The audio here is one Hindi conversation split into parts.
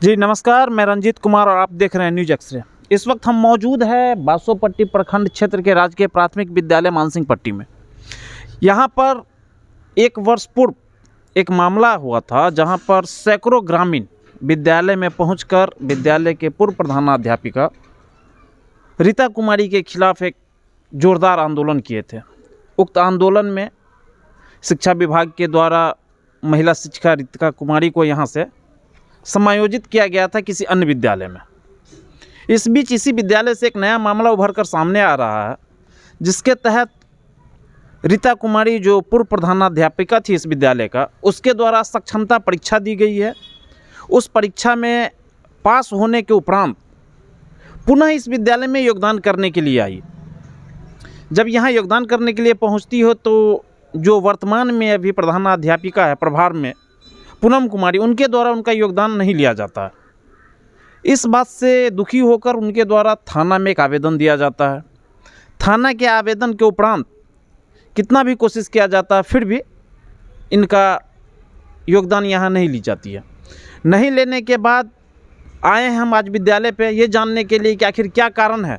जी नमस्कार, मैं रंजीत कुमार और आप देख रहे हैं न्यूज़ एक्सरे। इस वक्त हम मौजूद हैं बासोपट्टी प्रखंड क्षेत्र के राजकीय प्राथमिक विद्यालय मानसिंह पट्टी में। यहाँ पर एक वर्ष पूर्व एक मामला हुआ था जहाँ पर सैकड़ों ग्रामीण विद्यालय में पहुंचकर विद्यालय के पूर्व प्रधानाध्यापिका रीता कुमारी के खिलाफ एक जोरदार आंदोलन किए थे। उक्त आंदोलन में शिक्षा विभाग के द्वारा महिला शिक्षिका रीता कुमारी को यहाँ से समायोजित किया गया था किसी अन्य विद्यालय में। इस बीच इसी विद्यालय से एक नया मामला उभर कर सामने आ रहा है, जिसके तहत रीता कुमारी जो पूर्व प्रधानाध्यापिका थी इस विद्यालय का, उसके द्वारा सक्षमता परीक्षा दी गई है। उस परीक्षा में पास होने के उपरांत पुनः इस विद्यालय में योगदान करने के लिए आई। जब यहाँ योगदान करने के लिए पहुँचती हो तो जो वर्तमान में अभी प्रधानाध्यापिका है प्रभार में पूनम कुमारी, उनके द्वारा उनका योगदान नहीं लिया जाता है। इस बात से दुखी होकर उनके द्वारा थाना में एक आवेदन दिया जाता है। थाना के आवेदन के उपरांत कितना भी कोशिश किया जाता है, फिर भी इनका योगदान यहाँ नहीं ली जाती है। नहीं लेने के बाद आए हम आज विद्यालय पे ये जानने के लिए कि आखिर क्या कारण है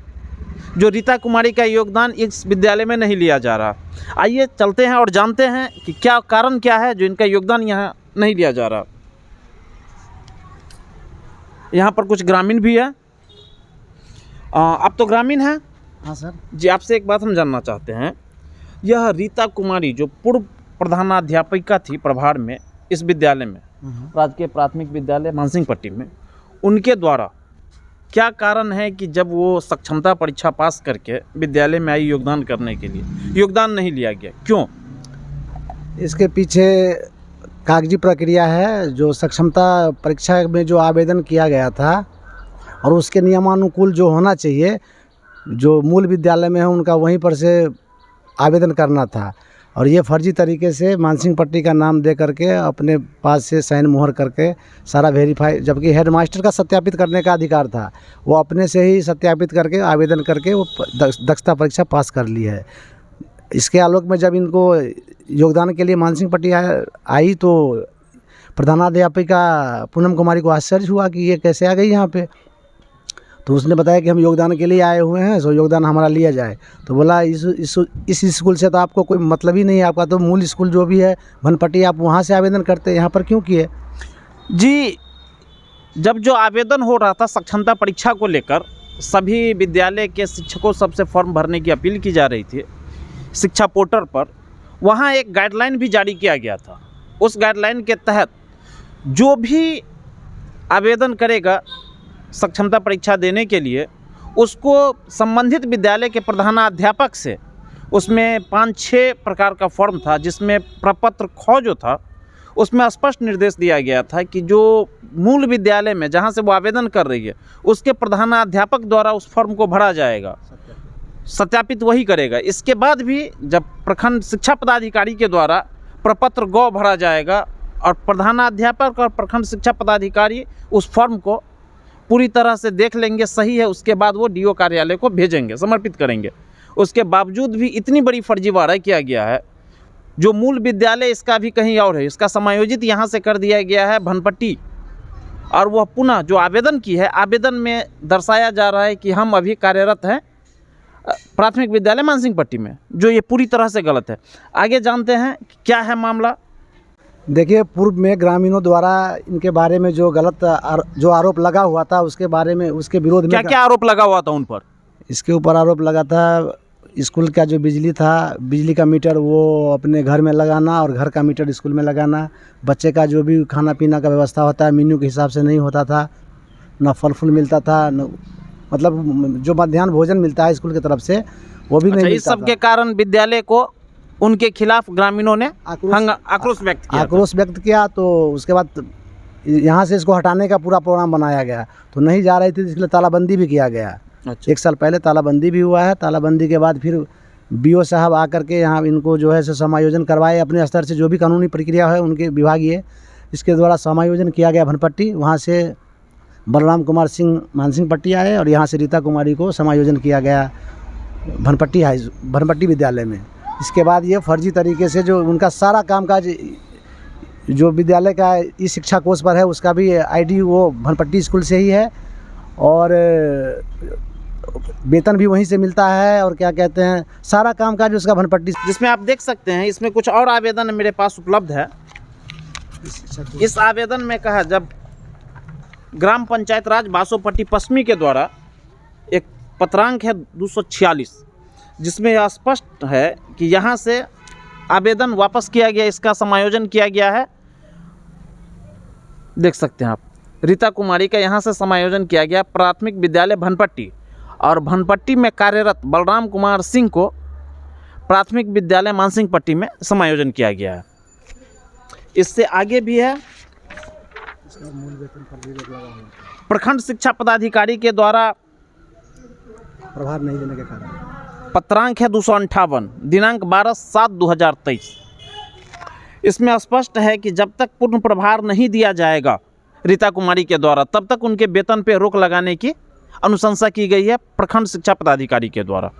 जो रीता कुमारी का योगदान इस विद्यालय में नहीं लिया जा रहा। आइए चलते हैं और जानते हैं कि क्या कारण क्या है जो इनका योगदान यहाँ नहीं लिया जा रहा। यहाँ पर कुछ ग्रामीण भी है। आप तो ग्रामीण हैं? हाँ सर जी, आपसे एक बात हम जानना चाहते हैं। यह रीता कुमारी जो पूर्व प्रधानाध्यापिका थी प्रभार में इस विद्यालय में, राजकीय प्राथमिक विद्यालय मानसिंह पट्टी में, उनके द्वारा क्या कारण है कि जब वो सक्षमता परीक्षा पास करके विद्यालय में आई योगदान करने के लिए, योगदान नहीं लिया गया? क्यों? इसके पीछे कागजी प्रक्रिया है। जो सक्षमता परीक्षा में जो आवेदन किया गया था और उसके नियमानुकूल जो होना चाहिए, जो मूल विद्यालय में है उनका वहीं पर से आवेदन करना था, और ये फर्जी तरीके से मानसिंह पट्टी का नाम दे करके अपने पास से साइन मोहर करके सारा वेरीफाई, जबकि हेडमास्टर का सत्यापित करने का अधिकार था, वो अपने से ही सत्यापित करके आवेदन करके वो दक्षता परीक्षा पास कर ली है। इसके आलोक में जब इनको योगदान के लिए मानसिंह पट्टी आई तो प्रधानाध्यापिका पूनम कुमारी को आश्चर्य हुआ कि ये कैसे आ गई यहाँ पे। तो उसने बताया कि हम योगदान के लिए आए हुए हैं, सो योगदान हमारा लिया जाए। तो बोला इस स्कूल से तो आपको कोई मतलब ही नहीं है, आपका तो मूल स्कूल जो भी है भनपट्टी, आप वहाँ से आवेदन करते, यहाँ पर क्यों किए? जी, जब जो आवेदन हो रहा था सक्षमता परीक्षा को लेकर, सभी विद्यालय के शिक्षकों सबसे फॉर्म भरने की अपील की जा रही थी शिक्षा पोर्टल पर। वहाँ एक गाइडलाइन भी जारी किया गया था। उस गाइडलाइन के तहत जो भी आवेदन करेगा सक्षमता परीक्षा देने के लिए, उसको संबंधित विद्यालय के प्रधानाध्यापक से उसमें 5-6 प्रकार का फॉर्म था, जिसमें प्रपत्र ख जो था उसमें स्पष्ट निर्देश दिया गया था कि जो मूल विद्यालय में जहाँ से वो आवेदन कर रही है उसके प्रधानाध्यापक द्वारा उस फॉर्म को भरा जाएगा, सत्यापित वही करेगा। इसके बाद भी जब प्रखंड शिक्षा पदाधिकारी के द्वारा प्रपत्र ग भरा जाएगा और प्रधानाध्यापक और प्रखंड शिक्षा पदाधिकारी उस फॉर्म को पूरी तरह से देख लेंगे, सही है, उसके बाद वो डीओ कार्यालय को भेजेंगे, समर्पित करेंगे। उसके बावजूद भी इतनी बड़ी फर्जीवाड़ा किया गया है। जो मूल विद्यालय इसका भी कहीं और है, इसका समायोजित यहाँ से कर दिया गया है भनपट्टी, और वह पुनः जो आवेदन की है, आवेदन में दर्शाया जा रहा है कि हम अभी कार्यरत हैं प्राथमिक विद्यालय मानसिंह पट्टी में, जो ये पूरी तरह से गलत है। आगे जानते हैं क्या है मामला। देखिए, पूर्व में ग्रामीणों द्वारा इनके बारे में जो गलत जो आरोप लगा हुआ था उसके बारे में, उसके विरोध में क्या क्या आरोप लगा हुआ था उन पर? इसके ऊपर आरोप लगा था स्कूल का जो बिजली था, बिजली का मीटर वो अपने घर में लगाना और घर का मीटर स्कूल में लगाना। बच्चे का जो भी खाना पीना का व्यवस्था होता है मेन्यू के हिसाब से नहीं होता था, ना फल फूल मिलता था, मतलब जो मध्याह्न भोजन मिलता है स्कूल की तरफ से वो भी नहीं मिलता। इस सब के कारण विद्यालय को उनके खिलाफ ग्रामीणों ने आक्रोश व्यक्त किया। तो उसके बाद यहाँ से इसको हटाने का पूरा प्रोग्राम बनाया गया, तो नहीं जा रही थी, इसलिए तालाबंदी भी किया गया। अच्छा। 1 साल पहले तालाबंदी भी हुआ है। तालाबंदी के बाद फिर बीओ साहब आकर के यहाँ इनको जो है सो समायोजन करवाए अपने स्तर से, जो भी कानूनी प्रक्रिया है उनके विभागीय, इसके द्वारा समायोजन किया गया भनपट्टी। वहाँ से बलराम कुमार सिंह मानसिंह पट्टी आए और यहाँ से रीता कुमारी को समायोजन किया गया भनपट्टी विद्यालय में। इसके बाद ये फर्जी तरीके से जो उनका सारा कामकाज जो विद्यालय का ई शिक्षा कोष पर है उसका भी आईडी वो भनपट्टी स्कूल से ही है, और वेतन भी वहीं से मिलता है, और क्या कहते हैं सारा काम काज उसका भनपट्टी। जिसमें आप देख सकते हैं इसमें कुछ और आवेदन मेरे पास उपलब्ध है। इस आवेदन में कहा जब ग्राम पंचायत राज बासोपट्टी पश्चिमी के द्वारा एक पत्रांक है 246, जिसमें यह स्पष्ट है कि यहाँ से आवेदन वापस किया गया, इसका समायोजन किया गया है। देख सकते हैं आप, रीता कुमारी का यहाँ से समायोजन किया गया प्राथमिक विद्यालय भनपट्टी, और भनपट्टी में कार्यरत बलराम कुमार सिंह को प्राथमिक विद्यालय मानसिंह पट्टी में समायोजन किया गया है। इससे आगे भी है, प्रखंड शिक्षा पदाधिकारी के द्वारा प्रभार नहीं देने के कारण पत्रांक है 258, दिनांक 12/7/2023। इसमें स्पष्ट है कि जब तक पूर्ण प्रभार नहीं दिया जाएगा रीता कुमारी के द्वारा, तब तक उनके वेतन पर रोक लगाने की अनुशंसा की गई है प्रखंड शिक्षा पदाधिकारी के द्वारा।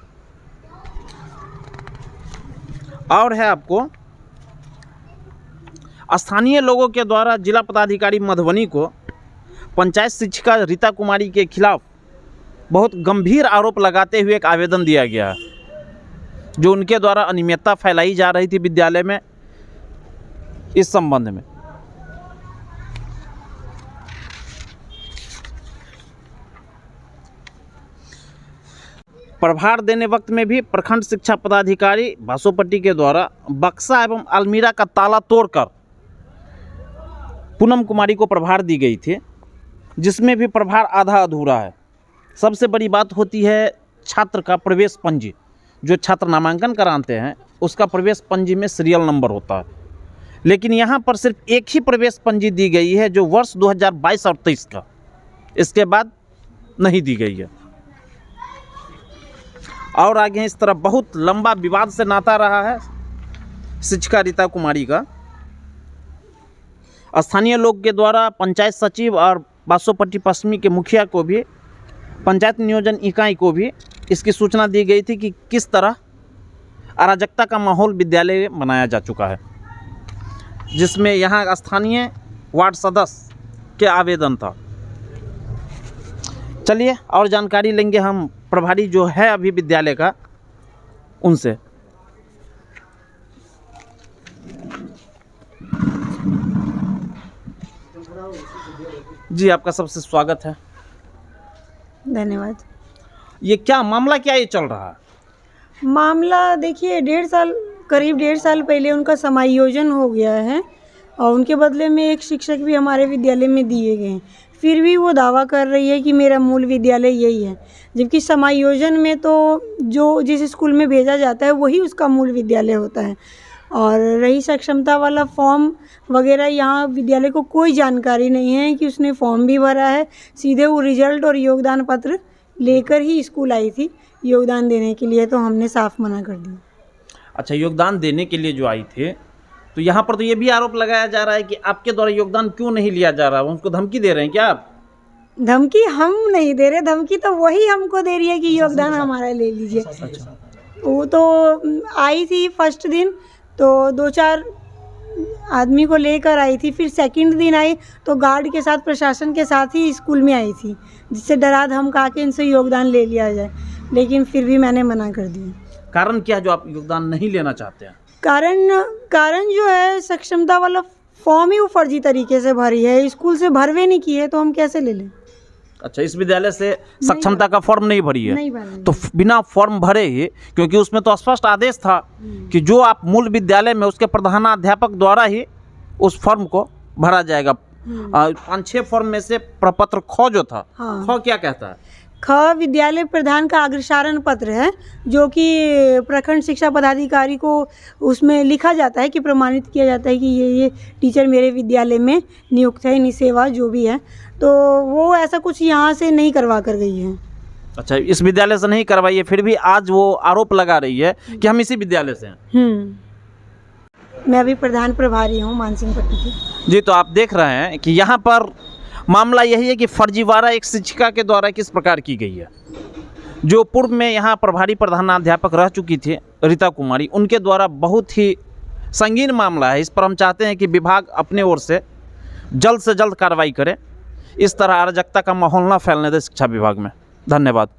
और है आपको स्थानीय लोगों के द्वारा जिला पदाधिकारी मधुबनी को पंचायत शिक्षिका रीता कुमारी के खिलाफ बहुत गंभीर आरोप लगाते हुए एक आवेदन दिया गया है, जो उनके द्वारा अनियमितता फैलाई जा रही थी विद्यालय में। इस संबंध में प्रभार देने वक्त में भी प्रखंड शिक्षा पदाधिकारी बासोपट्टी के द्वारा बक्सा एवं अलमीरा का ताला तोड़कर पूनम कुमारी को प्रभार दी गई थी, जिसमें भी प्रभार आधा अधूरा है। सबसे बड़ी बात होती है छात्र का प्रवेश पंजी, जो छात्र नामांकन कराते हैं उसका प्रवेश पंजी में सीरियल नंबर होता है, लेकिन यहाँ पर सिर्फ एक ही प्रवेश पंजी दी गई है जो वर्ष 2022 और 23 का, इसके बाद नहीं दी गई है। और आगे इस तरह बहुत लंबा विवाद से नाता रहा है शिक्षिका रीता कुमारी का। स्थानीय लोग के द्वारा पंचायत सचिव और बासोपट्टी पश्चिमी के मुखिया को भी, पंचायत नियोजन इकाई को भी इसकी सूचना दी गई थी कि किस तरह अराजकता का माहौल विद्यालय में बनाया जा चुका है, जिसमें यहाँ स्थानीय वार्ड सदस्य के आवेदन था। चलिए और जानकारी लेंगे हम प्रभारी जो है अभी विद्यालय का उनसे। जी आपका सबसे स्वागत है। धन्यवाद। ये क्या मामला, क्या ये चल रहा है? मामला देखिए, करीब 1.5 साल पहले उनका समायोजन हो गया है और उनके बदले में एक शिक्षक भी हमारे विद्यालय में दिए गए हैं। फिर भी वो दावा कर रही है कि मेरा मूल विद्यालय यही है, जबकि समायोजन में तो जो जिस स्कूल में भेजा जाता है वही उसका मूल विद्यालय होता है। और रही सक्षमता वाला फॉर्म वगैरह, यहाँ विद्यालय को कोई जानकारी नहीं है कि उसने फॉर्म भी भरा है। सीधे वो रिजल्ट और योगदान पत्र लेकर ही स्कूल आई थी योगदान देने के लिए, तो हमने साफ मना कर दिया। अच्छा, योगदान देने के लिए जो आई थे, तो यहाँ पर तो ये भी आरोप लगाया जा रहा है कि आपके द्वारा योगदान क्यों नहीं लिया जा रहा है, उनको धमकी दे रहे हैं क्या आप? धमकी हम नहीं दे रहे, धमकी तो वही हमको दे रही है कि योगदान हमारा ले लीजिए। वो तो आई थी फर्स्ट दिन, तो 2-4 आदमी को लेकर आई थी, फिर सेकंड दिन आई तो गार्ड के साथ, प्रशासन के साथ ही स्कूल में आई थी, जिससे डरा धमका के इनसे योगदान ले लिया जाए, लेकिन फिर भी मैंने मना कर दिया। कारण क्या है जो आप योगदान नहीं लेना चाहते हैं? कारण जो है, सक्षमता वाला फॉर्म ही वो फर्जी तरीके से भरी है, स्कूल से भरवे नहीं किए, तो हम कैसे ले लें? अच्छा, इस विद्यालय से सक्षमता का फॉर्म नहीं भरी है? नहीं भरी। तो बिना फॉर्म भरे ही, क्योंकि उसमें तो स्पष्ट आदेश था कि जो आप मूल विद्यालय में उसके प्रधानाध्यापक द्वारा ही उस फॉर्म को भरा जाएगा। 5-6 फॉर्म में से प्रपत्र ख जो था, हाँ। ख क्या कहता है? ख विद्यालय प्रधान का अग्रसारण पत्र है, जो कि प्रखंड शिक्षा पदाधिकारी को उसमें लिखा जाता है कि प्रमाणित किया जाता है कि ये टीचर मेरे विद्यालय में नियुक्त है, इनकी सेवा जो भी है। तो वो ऐसा कुछ यहाँ से नहीं करवा कर गई है। अच्छा, इस विद्यालय से नहीं करवाई है, फिर भी आज वो आरोप लगा रही है कि हम इसी विद्यालय से हैं। मैं अभी प्रधान प्रभारी हूँ मानसिंह पट्टी की। जी, तो आप देख रहे हैं कि यहाँ पर मामला यही है कि फर्जीवाड़ा एक शिक्षिका के द्वारा किस प्रकार की गई है, जो पूर्व में यहाँ प्रभारी प्रधानाध्यापक रह चुकी थी रीता कुमारी, उनके द्वारा बहुत ही संगीन मामला है। इस पर हम चाहते हैं कि विभाग अपने ओर से जल्द कार्रवाई करे। इस तरह अराजकता का माहौल ना फैलने दे शिक्षा विभाग में। धन्यवाद।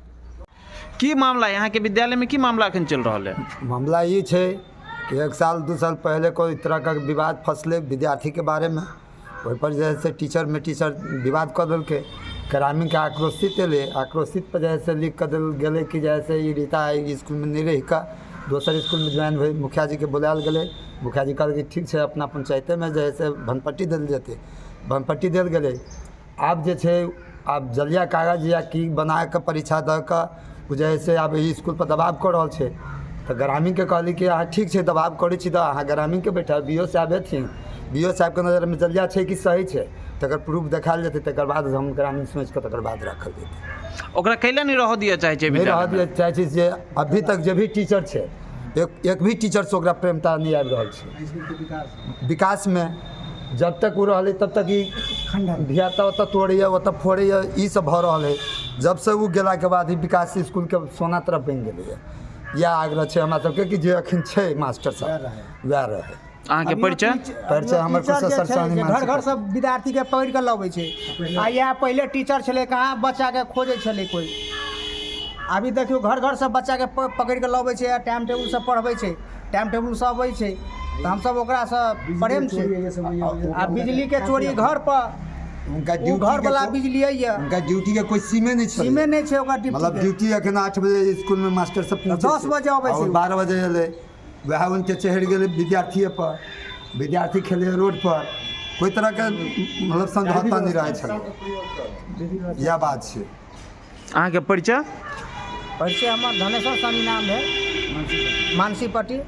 की मामला यहाँ के विद्यालय में की मामला अखन चल रहा है? मामला ये है कि 1 साल 2 साल पहले कोई तरह का विवाद फसले विद्यार्थी के बारे में, वही पर जैसे टीचर विवाद कर दिल के ग्रामीण के आक्रोशित पर जैसे लिख कर दिल गए कि जैसे ये रीता है स्कूल में नहीं रही का दोसर स्कूल में ज्वाइन हुई। मुखिया जी के बुलायल गए, मुखिया जी कहल कि ठीक है अपना पंचायते में जैसे भनपट्टी दिल जेते, भनपट्टी दिल गए। आब जे छै आब जलिया कागज या की बना के परीक्षा द के जैसे आब ई स्कूल पर दबाव कर रहा है। तो ग्रामीण के कहली कि अहाँ ठीक है दबाव करै छी तो अहाँ ग्रामीण के बैठा BO साहब एथिन, BO साहब के नजर में जलिया है कि सही है तकर प्रूफ देखायल जेतै, तकर बाद हम ग्रामीण समझ के तकर बाद रखल जेतै। ओकरा कैले नहीं रह दिया चाहे नहीं रह दिया चाहे छी जे अभी तक जे भी टीचर है एक भी टीचर से ओकरा प्रेमता नहीं आबि रहल छै। विकास में जब तक वो रहा तब तक ही धियाता ओतऽ तोड़ैए ओतऽ फोड़ैए ई सब भऽ रहल है। जब से वो गेला के बाद ही विकास स्कूल के सोना तरफ बनि गेलै। यह आग्रह है हमरा सबके कि जे अखन छै मास्टर साहब वएह रहे। अहाँ के परिचय हमर प्रोफेसर सानी घर घर सब विद्यार्थी के पकड़ के लबै छै। आ यहाँ पहले टीचर छले कहाँ बच्चा के खोजे छले कोई। अभी देखियो घर घर सब बच्चा के पकड़ के लबै छै, टाइम टेबुल सब पढ़बै छै, टाइम टेबुल सब अबै छै। तो हम सब ओकरा से प्रेम छै। आ बिजली के चोरी घर पर उनका घर वाला बिजली है, उनका ड्यूटी के कोई सीमे नहीं छै, सीमे नहीं छै ओकरा ड्यूटी। मतलब ड्यूटी अखन 8 बजे स्कूल में मास्टर सब पहुंचे 10 बजे आबै छै, 12 बजे एले वह उनके चढ़ गेले विद्यार्थी पर, विद्यार्थी खेले रोड पर, कोई तरह के मतलब समझौता नहीं रहे छल। यह बात छै। अहाँ के परिचय हमर धनेश्वर सानी नाम है, मानसी पट्टी।